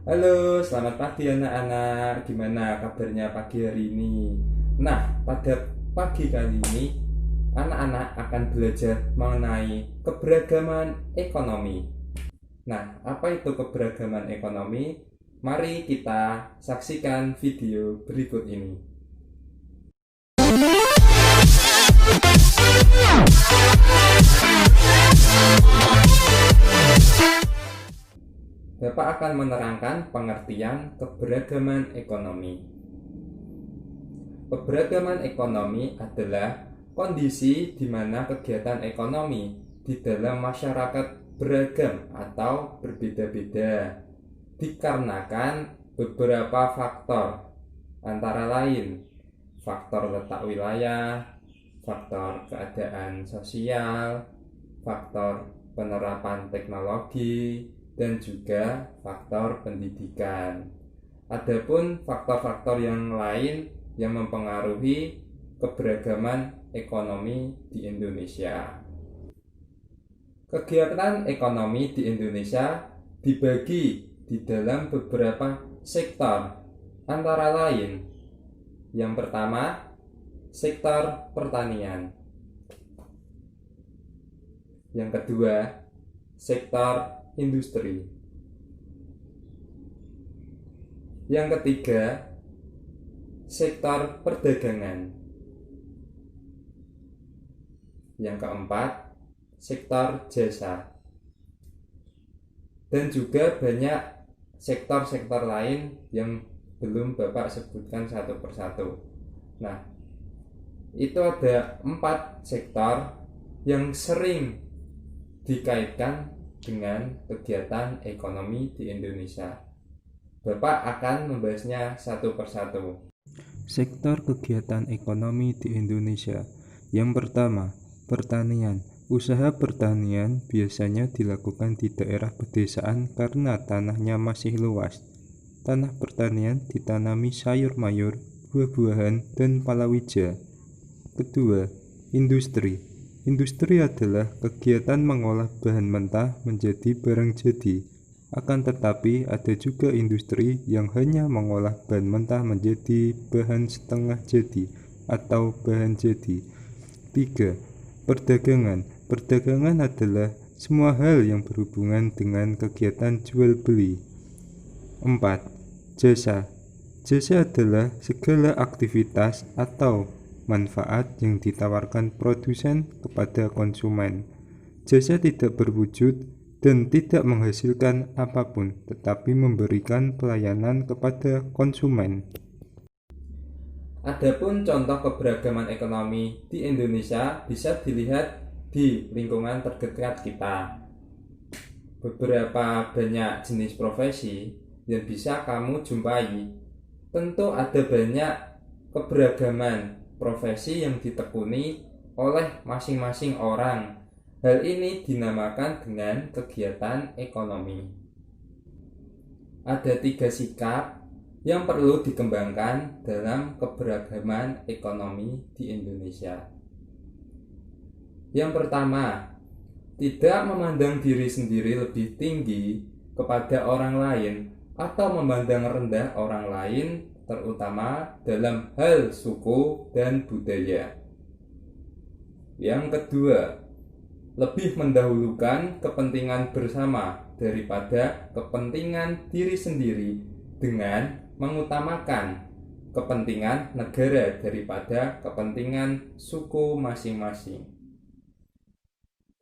Halo, selamat pagi anak-anak. Gimana kabarnya pagi hari ini? Nah, pada pagi kali ini anak-anak akan belajar mengenai keberagaman ekonomi. Nah, apa itu keberagaman ekonomi? Mari kita saksikan video berikut ini. Bapak akan menerangkan pengertian keberagaman ekonomi. Keberagaman ekonomi adalah kondisi di mana kegiatan ekonomi di dalam masyarakat beragam atau berbeda-beda dikarenakan beberapa faktor, antara lain faktor letak wilayah, faktor keadaan sosial, faktor penerapan teknologi, dan juga faktor pendidikan. Adapun faktor-faktor yang lain yang mempengaruhi keberagaman ekonomi di Indonesia. Kegiatan ekonomi di Indonesia dibagi di dalam beberapa sektor, antara lain yang pertama, sektor pertanian. Yang kedua, sektor industri. Yang ketiga, sektor perdagangan. Yang keempat, sektor jasa. Dan juga banyak sektor-sektor lain yang belum Bapak sebutkan satu persatu. Nah, itu ada 4 sektor yang sering dikaitkan dengan kegiatan ekonomi di Indonesia. Bapak akan membahasnya satu persatu. Sektor kegiatan ekonomi di Indonesia. Yang pertama, pertanian. Usaha pertanian biasanya dilakukan di daerah pedesaan karena tanahnya masih luas. Tanah pertanian ditanami sayur mayur, buah-buahan, dan palawija. Kedua, industri. Industri adalah kegiatan mengolah bahan mentah menjadi barang jadi. Akan tetapi ada juga industri yang hanya mengolah bahan mentah menjadi bahan setengah jadi atau bahan jadi. 3. Perdagangan. Perdagangan adalah semua hal yang berhubungan dengan kegiatan jual beli. 4. Jasa. Jasa adalah segala aktivitas atau manfaat yang ditawarkan produsen kepada konsumen. Jasa tidak berwujud dan tidak menghasilkan apapun, tetapi memberikan pelayanan kepada konsumen. Adapun contoh keberagaman ekonomi di Indonesia bisa dilihat di lingkungan terdekat kita. Beberapa banyak jenis profesi yang bisa kamu jumpai. Tentu ada banyak keberagaman profesi yang ditekuni oleh masing-masing orang. Hal ini dinamakan dengan kegiatan ekonomi. Ada 3 sikap yang perlu dikembangkan dalam keberagaman ekonomi di Indonesia. Yang pertama, tidak memandang diri sendiri lebih tinggi kepada orang lain atau memandang rendah orang lain, terutama dalam hal suku dan budaya. Yang kedua, lebih mendahulukan kepentingan bersama daripada kepentingan diri sendiri dengan mengutamakan kepentingan negara daripada kepentingan suku masing-masing.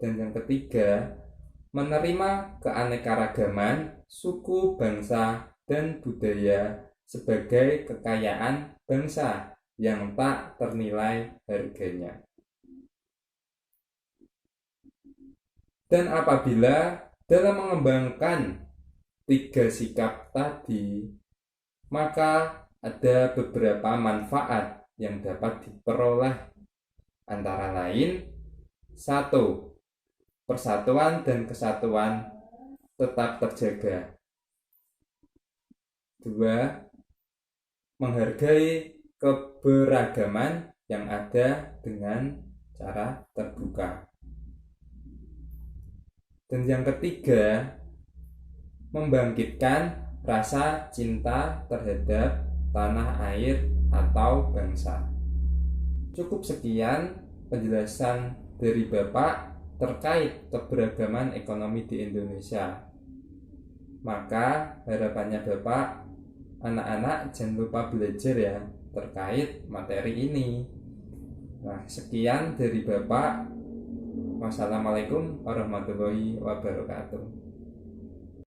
Dan yang ketiga, menerima keanekaragaman suku, bangsa, dan budaya sebagai kekayaan bangsa yang tak ternilai harganya. Dan apabila dalam mengembangkan 3 sikap tadi, maka ada beberapa manfaat yang dapat diperoleh, antara lain 1. Persatuan dan kesatuan tetap terjaga. 2. Menghargai keberagaman yang ada dengan cara terbuka. Dan yang ketiga, membangkitkan rasa cinta terhadap tanah air atau bangsa. Cukup sekian penjelasan dari Bapak terkait keberagaman ekonomi di Indonesia. Maka harapannya Bapak, anak-anak jangan lupa belajar ya terkait materi ini. Nah, sekian dari Bapak. Wassalamualaikum warahmatullahi wabarakatuh.